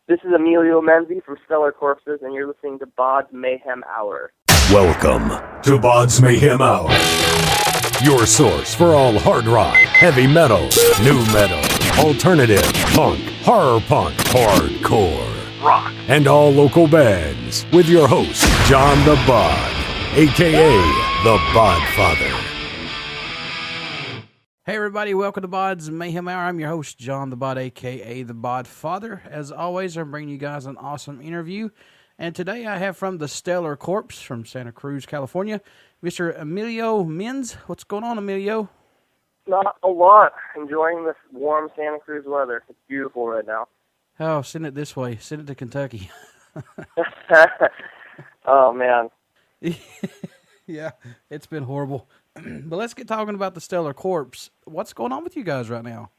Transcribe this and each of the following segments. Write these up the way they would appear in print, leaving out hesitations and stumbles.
This is Emilio Menze from Stellar Corpses, and you're listening to BODS Mayhem Hour. Welcome to BODS Mayhem Hour, your source for all hard rock, heavy metal, new metal, alternative, punk, horror punk, hardcore, rock, and all local bands, with your host, John the Bod, a.k.a. the Bodfather. Hey everybody, welcome to BODS Mayhem Hour. I'm your host, John the Bod, a.k.a. the Bodfather. As always, I'm bringing you guys an awesome interview. And today I have from the Stellar Corpse from Santa Cruz, California, Mr. Emilio Menze. What's going on, Emilio? Not a lot. Enjoying this warm Santa Cruz weather. It's beautiful right now. Oh, send it this way. Send it to Kentucky. Oh, man. Yeah, it's been horrible. But let's get talking about the Stellar Corpse. What's going on with you guys right now?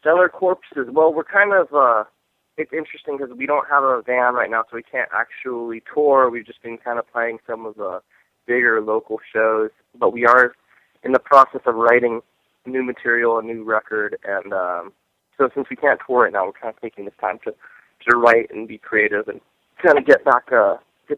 Stellar Corpses. Well, we're kind of, it's interesting because we don't have a van right now, so we can't actually tour. We've just been kind of playing some of the bigger local shows. But we are in the process of writing new material, a new record. And so since we can't tour right now, we're kind of taking this time to write and be creative and kind of get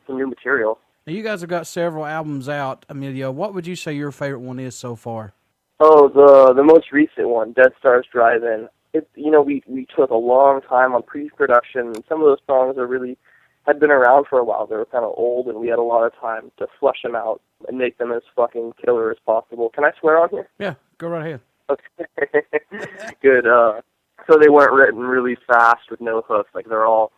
some new material. Now, you guys have got several albums out, Emilio. What would you say your favorite one is so far? Oh, the most recent one, Dead Stars Drive-In. We took a long time on pre-production, and some of those songs had been around for a while. They were kind of old, and we had a lot of time to flesh them out and make them as fucking killer as possible. Can I swear on here? Yeah, go right ahead. Okay. Good. So they weren't written really fast with no hooks. Like, they're all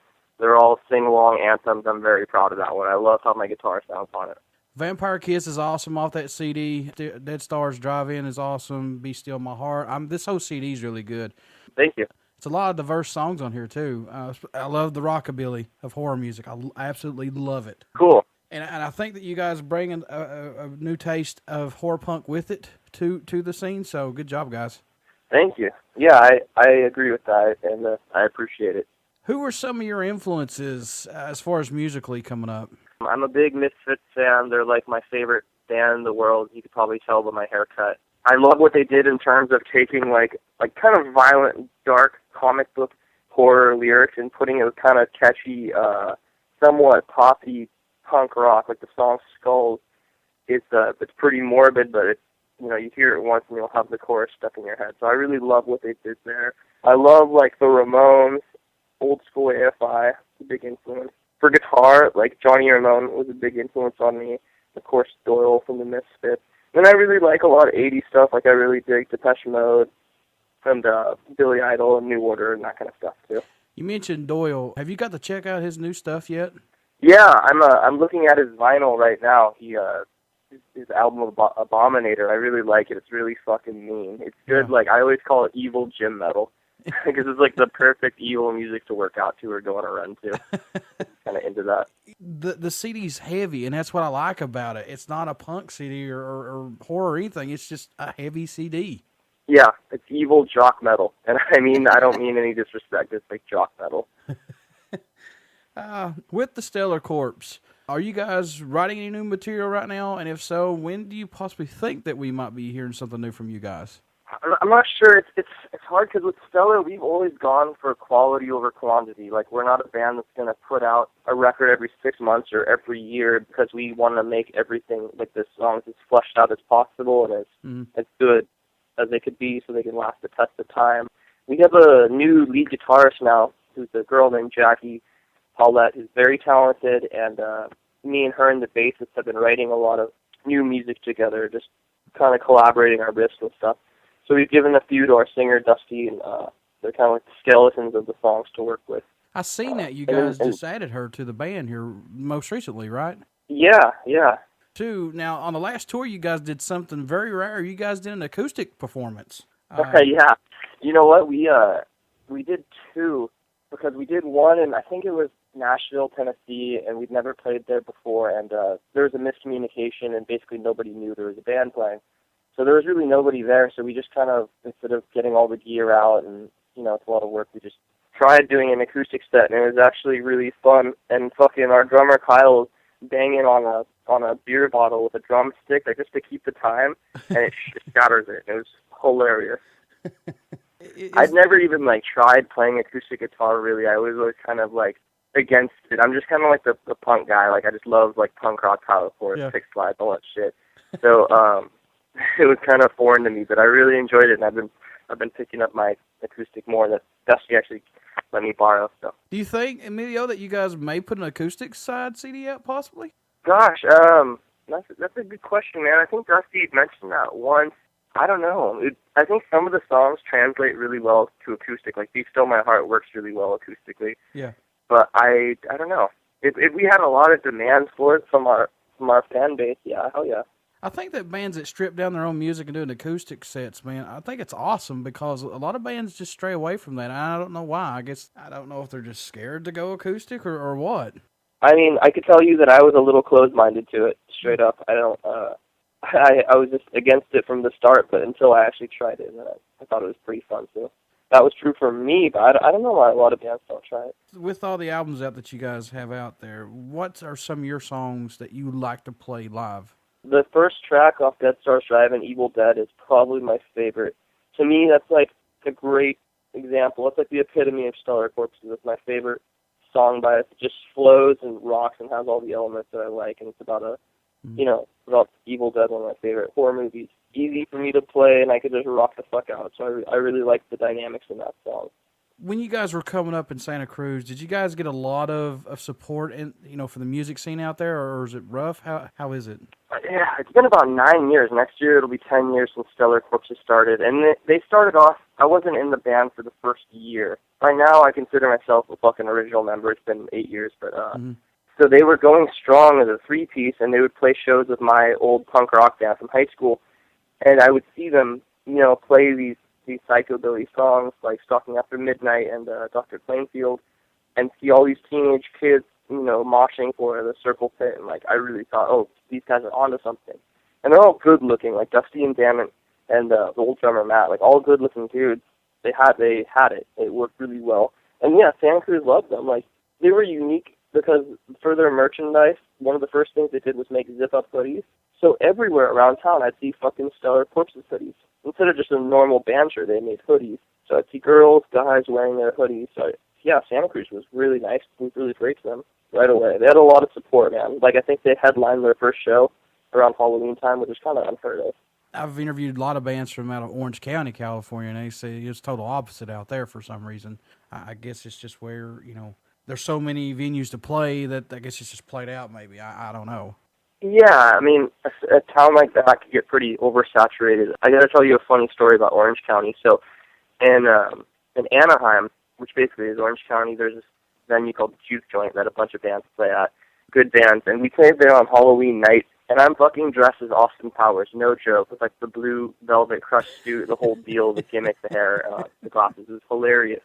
sing-along anthems. I'm very proud of that one. I love how my guitar sounds on it. Vampire Kiss is awesome off that CD. Dead Stars Drive-In is awesome. Be Still My Heart. This whole CD is really good. Thank you. It's a lot of diverse songs on here, too. I love the rockabilly of horror music. I absolutely love it. Cool. And I think that you guys bring a new taste of horror punk with it to the scene, so good job, guys. Thank you. Yeah, I agree with that, and I appreciate it. Who were some of your influences as far as musically coming up? I'm a big Misfits fan. They're like my favorite band in the world. You could probably tell by my haircut. I love what they did in terms of taking like kind of violent, dark comic book horror lyrics and putting it with kind of catchy, somewhat poppy punk rock. Like the song Skulls, it's pretty morbid, but it's, you hear it once and you'll have the chorus stuck in your head. So I really love what they did there. I love like the Ramones, old school AFI, a big influence. For guitar, like Johnny Ramone was a big influence on me. Of course, Doyle from the Misfits. And I really like a lot of 80s stuff. Like I really dig Depeche Mode and Billy Idol and New Order and that kind of stuff too. You mentioned Doyle. Have you got to check out his new stuff yet? Yeah, I'm looking at his vinyl right now. His album Abominator. I really like it. It's really fucking mean. It's good. Yeah. Like I always call it evil gym metal. Because it's like the perfect evil music to work out to or go on a run to. Kind of into that. The CD's heavy, and that's what I like about it. It's not a punk CD or horror or anything. It's just a heavy CD. Yeah, it's evil jock metal. And I don't mean any disrespect. It's like jock metal. With the Stellar Corpse, are you guys writing any new material right now? And if so, when do you possibly think that we might be hearing something new from you guys? I'm not sure. It's hard because with Stellar, we've always gone for quality over quantity. Like, we're not a band that's going to put out a record every 6 months or every year because we want to make everything, like the songs, as fleshed out as possible and as good as they could be so they can last the test of time. We have a new lead guitarist now who's a girl named Jackie Paulette, who's very talented, and me and her and the bassist have been writing a lot of new music together, just kind of collaborating our riffs and stuff. So we've given a few to our singer, Dusty, and they're kind of like the skeletons of the songs to work with. I seen that you guys just added her to the band here most recently, right? Yeah. Now, on the last tour, you guys did something very rare. You guys did an acoustic performance. Yeah. You know what? We did two, because we did one, and I think it was Nashville, Tennessee, and we'd never played there before, and there was a miscommunication, and basically nobody knew there was a band playing. So there was really nobody there, so we just kind of, instead of getting all the gear out and, it's a lot of work, we just tried doing an acoustic set, and it was actually really fun. And fucking our drummer Kyle was banging on a beer bottle with a drumstick, just to keep the time, and it shatters it. It was hilarious. I'd never even, like, tried playing acoustic guitar, really. I was always kind of, like, against it. I'm just kind of like the punk guy. Like, I just love, like, punk rock, power chords, kick slides, all that shit. So, it was kind of foreign to me, but I really enjoyed it, and I've been picking up my acoustic more. That Dusty actually let me borrow. So. Do you think, Emilio, that you guys may put an acoustic side CD out, possibly? Gosh, that's a good question, man. I think Dusty mentioned that once. I don't know. I think some of the songs translate really well to acoustic. Like, Deep Still My Heart works really well acoustically. Yeah. But I don't know. If we had a lot of demands for it from our fan base, yeah, hell yeah. I think that bands that strip down their own music and do an acoustic sets, man, I think it's awesome because a lot of bands just stray away from that. I don't know why. I don't know if they're just scared to go acoustic or what. I mean, I could tell you that I was a little closed-minded to it, straight up. I was just against it from the start, but until I actually tried it, I thought it was pretty fun, too. That was true for me, but I don't know why a lot of bands don't try it. With all the albums out that you guys have out there, what are some of your songs that you like to play live? The first track off Dead Stars Drive and Evil Dead is probably my favorite. To me, that's like a great example. It's like the epitome of Stellar Corpses. It's my favorite song by it. It just flows and rocks and has all the elements that I like, and it's about about Evil Dead, one of my favorite horror movies. Easy for me to play, and I could just rock the fuck out. So I really like the dynamics in that song. When you guys were coming up in Santa Cruz, did you guys get a lot of support for the music scene out there, or is it rough? How is it? Yeah, it's been about 9 years. Next year it'll be 10 years since Stellar Corpses started. And they started off, I wasn't in the band for the first year. Right now I consider myself a fucking original member. It's been 8 years, but so they were going strong as a three-piece, and they would play shows with my old punk rock band from high school. And I would see them, play these psychobilly songs like Stalking After Midnight and Dr. Plainfield, and see all these teenage kids, moshing for the Circle Pit, and I really thought, oh, these guys are onto something. And they're all good looking, like Dusty and Dammit and the old drummer Matt, all good looking dudes. They had it. It worked really well. And yeah, Santa Cruz loved them. They were unique because for their merchandise, one of the first things they did was make zip-up hoodies. So everywhere around town, I'd see fucking Stellar Corpses hoodies. Instead of just a normal band shirt, they made hoodies. So I'd see girls, guys wearing their hoodies. So yeah, Santa Cruz was really nice. We really breaks them right away. They had a lot of support, man. I think they headlined their first show around Halloween time, which is kind of unheard of. I've interviewed a lot of bands from out of Orange County, California, and they say it's total opposite out there for some reason. I guess it's just where, there's so many venues to play that I guess it's just played out maybe. I don't know. Yeah, I mean, a town like that could get pretty oversaturated. I got to tell you a funny story about Orange County. So in Anaheim, which basically is Orange County, there's this venue called the Juke Joint that a bunch of bands play at, good bands, and we played there on Halloween night, and I'm fucking dressed as Austin Powers, no joke, with the blue velvet crush suit, the whole deal, the gimmick, the hair, the glasses. It was hilarious.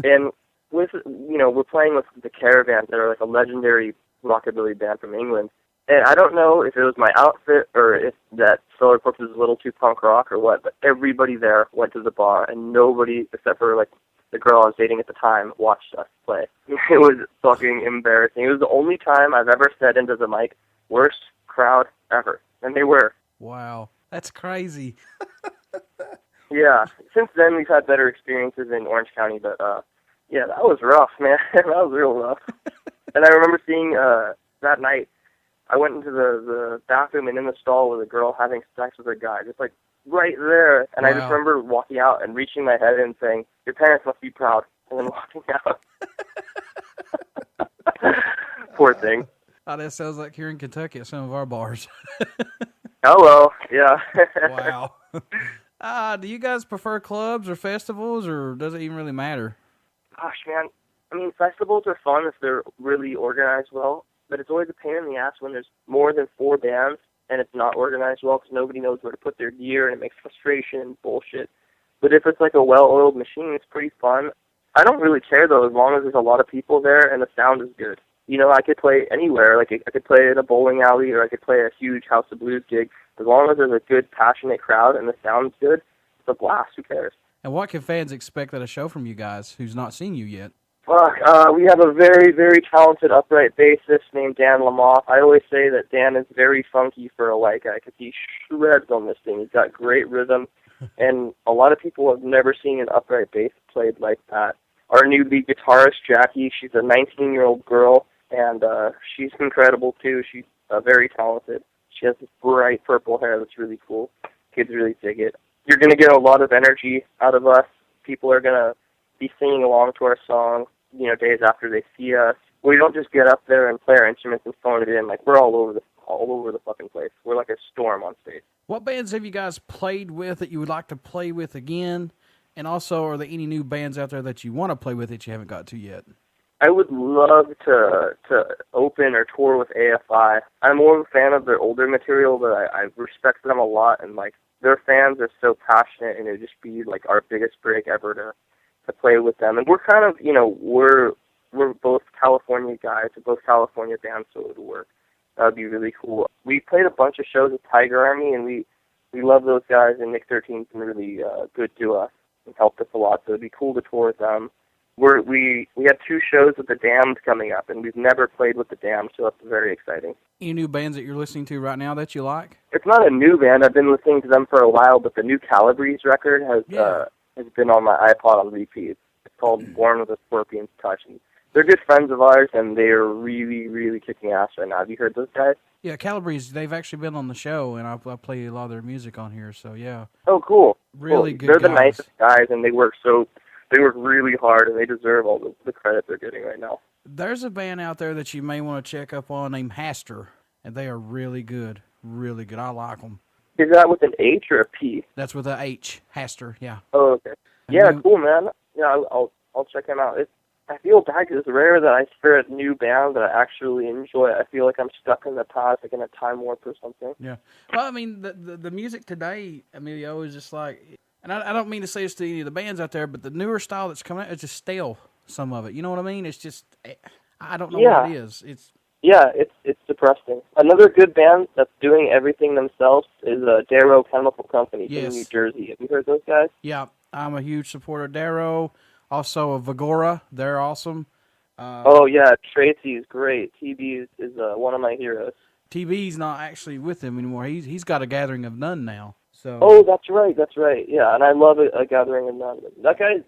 And with, we're playing with the Caravans that are a legendary rockabilly band from England. And I don't know if it was my outfit or if that Stellar Corpses was a little too punk rock or what, but everybody there went to the bar, and nobody, except for, the girl I was dating at the time, watched us play. It was fucking embarrassing. It was the only time I've ever said into the mic, worst crowd ever. And they were. Wow. That's crazy. Yeah. Since then, we've had better experiences in Orange County, but, yeah, that was rough, man. That was real rough. And I remember seeing, that night, I went into the bathroom, and in the stall was a girl having sex with a guy, just right there. And wow. I just remember walking out and reaching my head and saying, your parents must be proud, and then walking out. Poor thing. Oh, that sounds like here in Kentucky at some of our bars. Hello, yeah. Wow. Do you guys prefer clubs or festivals, or does it even really matter? Gosh, man. I mean, festivals are fun if they're really organized well. But it's always a pain in the ass when there's more than 4 bands and it's not organized well because nobody knows where to put their gear, and it makes frustration and bullshit. But if it's a well-oiled machine, it's pretty fun. I don't really care, though, as long as there's a lot of people there and the sound is good. I could play anywhere. I could play in a bowling alley, or I could play a huge House of Blues gig. As long as there's a good, passionate crowd and the sound's good, it's a blast. Who cares? And what can fans expect at a show from you guys who's not seen you yet? We have a very, very talented upright bassist named Dan Lamoth. I always say that Dan is very funky for a white guy because he shreds on this thing. He's got great rhythm. And a lot of people have never seen an upright bass played like that. Our new lead guitarist, Jackie, she's a 19-year-old girl, and she's incredible, too. She's very talented. She has this bright purple hair that's really cool. Kids really dig it. You're going to get a lot of energy out of us. People are going to be singing along to our song, days after they see us. We don't just get up there and play our instruments and phone it in. Like, we're all over the fucking place. We're like a storm on stage. What bands have you guys played with that you would like to play with again? And also, are there any new bands out there that you want to play with that you haven't got to yet? I would love to open or tour with AFI. I'm more of a fan of their older material, but I respect them a lot, and like their fans are so passionate, and it would just be like our biggest break ever to play with them. And we're kind of, we're both California guys, we're both California bands, so it would work. That would be really cool. We played a bunch of shows with Tiger Army, and we love those guys, and Nick 13's been really good to us and helped us a lot, so it would be cool to tour with them. We have 2 shows with the Damned coming up, and we've never played with the Damned, so that's very exciting. Any new bands that you're listening to right now that you like? It's not a new band. I've been listening to them for a while, but the new Calabrese record has been on my iPod on repeat. It's called Born with a Scorpion's Touch. And they're good friends of ours, and they are really, really kicking ass right now. Have you heard those guys? Yeah, Calabrese, they've actually been on the show, and I play a lot of their music on here, so yeah. Oh, cool. Really cool. good They're guys. the nicest guys, and they work really hard, and they deserve all the credit they're getting right now. There's a band out there that you may want to check up on named Haster, and they are really good. Really good. I like them. Is that with an H or a P? That's with a H. Haster, yeah. Oh, okay. Yeah, cool, man. Yeah, I'll check them out. I feel bad because it's rare that I hear a new band that I actually enjoy. I feel like I'm stuck in the past, like in a time warp or something. Yeah. Well, I mean, the music today, Emilio, is just like... And I don't mean to say this to any of the bands out there, but the newer style that's coming out is just stale, some of it. You know what I mean? It's just, I don't know what it is. It's depressing. Another good band that's doing everything themselves is Darrow Chemical Company from New Jersey. Have you heard those guys? Yeah, I'm a huge supporter of Darrow. Also of Vigora. They're awesome. Tracy is great. TB is one of my heroes. TB's not actually with him anymore. He's got a Gathering of None now. So. Oh, that's right. Yeah, and I love a Gathering of None. That guy's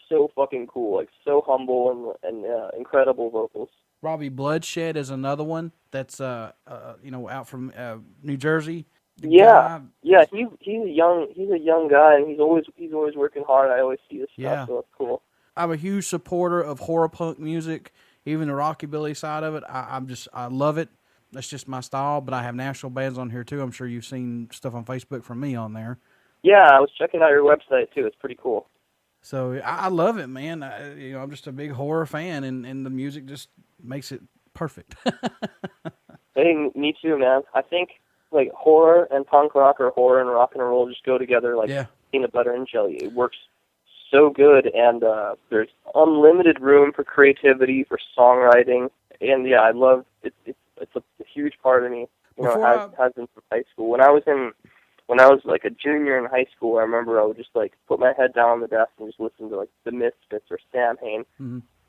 so fucking cool. Like so humble and incredible vocals. Robbie Bloodshed is another one that's out from New Jersey. He's a young guy, and he's always working hard. I always see his stuff, so it's cool. I'm a huge supporter of horror punk music, even the rockabilly side of it. I love it. That's just my style, but I have national bands on here, too. I'm sure you've seen stuff on Facebook from me on there. Yeah, I was checking out your website, too. It's pretty cool. So I love it, man. I'm just a big horror fan, and the music just makes it perfect. Hey, me too, man. I think, like, horror and punk rock or horror and rock and roll just go together like peanut butter and jelly. It works so good, and there's unlimited room for creativity, for songwriting, and, I love it. It's a huge part of me. It has been from high school. When I was like a junior in high school, I remember I would just like put my head down on the desk and just listen to like the Misfits or Samhain,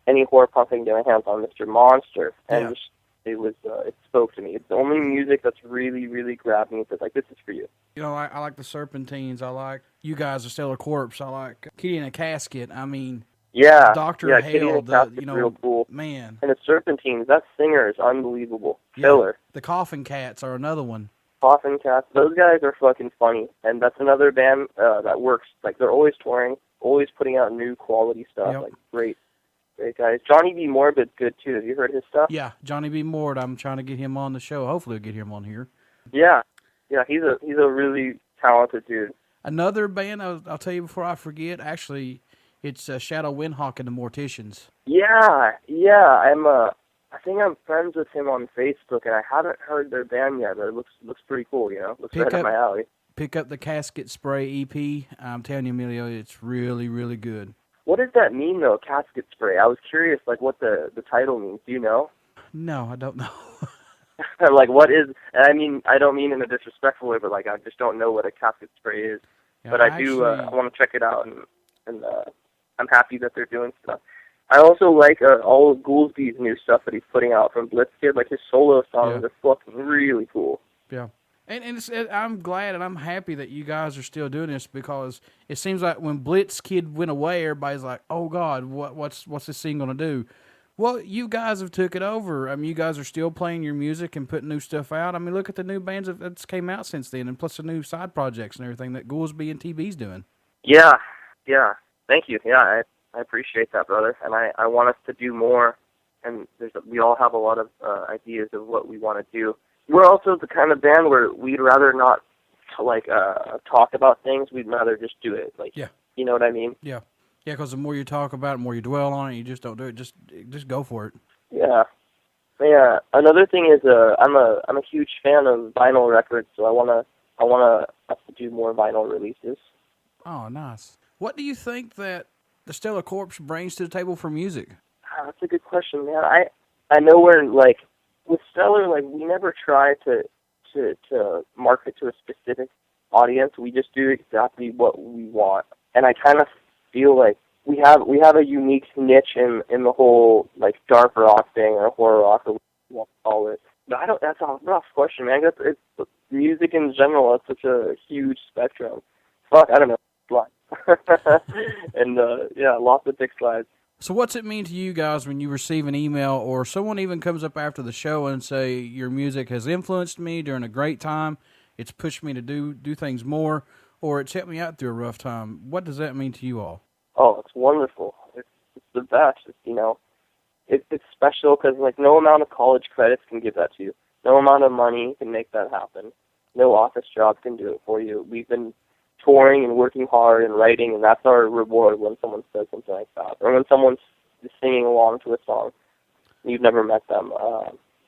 any horror punk I can get my hands on, Mr. Monster, and it spoke to me. It's the only music that's really, really grabbed me. It's like, this is for you. I like the Serpentines. I like you guys, the Stellar Corpse. I like Kitty in a Casket. I mean. Dr. Hale, real cool. Man. And the Serpentines, that singer is unbelievable. Killer. The Coffin Cats are another one. Coffin Cats, those guys are fucking funny. And that's another band that works. Like, they're always touring, always putting out new quality stuff. Like, great guys. Johnny B. Morbid's good, too. Have you heard his stuff? Yeah, Johnny B. Morbid. I'm trying to get him on the show. Hopefully we'll get him on here. Yeah, he's a really talented dude. Another band, I'll tell you before I forget, actually... It's Shadow Windhawk and the Morticians. Yeah. I think I'm friends with him on Facebook, and I haven't heard their band yet, but it looks pretty cool, Looks right up my alley. Pick up the Casket Spray EP. I'm telling you, Emilio, it's really, really good. What does that mean, though, Casket Spray? I was curious, like, what the title means. Do you know? No, I don't know. Like, what is... I mean, I don't mean in a disrespectful way, but, like, I just don't know what a Casket Spray is. Yeah, but I want to check it out, and I'm happy that they're doing stuff. I also like all of Goolsby's new stuff that he's putting out from Blitzkid. Like, his solo songs are fucking really cool. Yeah. I'm glad and I'm happy that you guys are still doing this, because it seems like when Blitz Kid went away, everybody's like, "Oh God, what's this scene gonna do?" Well, you guys have took it over. I mean, you guys are still playing your music and putting new stuff out. I mean, look at the new bands that's came out since then, and plus the new side projects and everything that Goolsby and TB's doing. Yeah, yeah. Thank you. Yeah, I appreciate that, brother. And I want us to do more. And we all have a lot of ideas of what we want to do. We're also the kind of band where we'd rather not talk about things. We'd rather just do it. Yeah. You know what I mean? Yeah. Yeah, because the more you talk about it, the more you dwell on it, you just don't do it. Just go for it. Yeah. Yeah. Another thing is I'm a huge fan of vinyl records, so I wanna us to do more vinyl releases. Oh, nice. What do you think that the Stellar Corpse brings to the table for music? That's a good question, man. I know we're with Stellar, we never try to market to a specific audience. We just do exactly what we want, and I kind of feel like we have a unique niche in the whole dark rock thing or horror rock or what you want to call it. But that's a rough question, man. It's music in general. It's such a huge spectrum. Fuck, I don't know. And lots of dick slides. So what's it mean to you guys when you receive an email or someone even comes up after the show and say, your music has influenced me during a great time, it's pushed me to do things more, or it's helped me out through a rough time? What does that mean to you all? Oh, it's wonderful. It's the best. It's special because no amount of college credits can give that to you. No amount of money can make that happen. No office job can do it for you. We've been touring and working hard and writing, and that's our reward when someone says something like that, or when someone's just singing along to a song. You've never met them.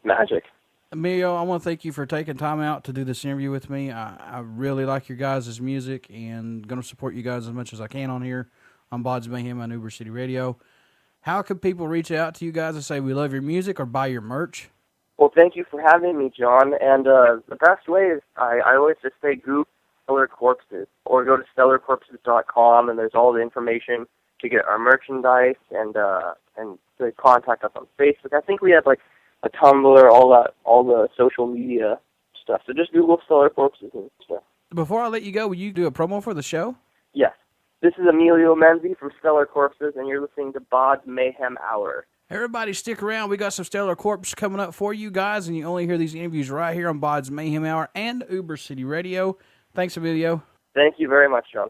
Magic. Emilio, I want to thank you for taking time out to do this interview with me. I really like your guys' music and going to support you guys as much as I can on here on BODS Mayhem on Uber City Radio. How can people reach out to you guys and say we love your music or buy your merch? Well, thank you for having me, John. And the best way is I always just say Google Stellar Corpses, or go to stellarcorpses.com, and there's all the information to get our merchandise and to contact us on Facebook. I think we have a Tumblr, all the social media stuff. So just Google Stellar Corpses and stuff. Before I let you go, will you do a promo for the show? Yes. This is Emilio Menze from Stellar Corpses, and you're listening to BODS Mayhem Hour. Everybody stick around. We got some Stellar Corpse coming up for you guys, and you only hear these interviews right here on BODS Mayhem Hour and Uber City Radio. Thanks, Emilio. Thank you very much, John.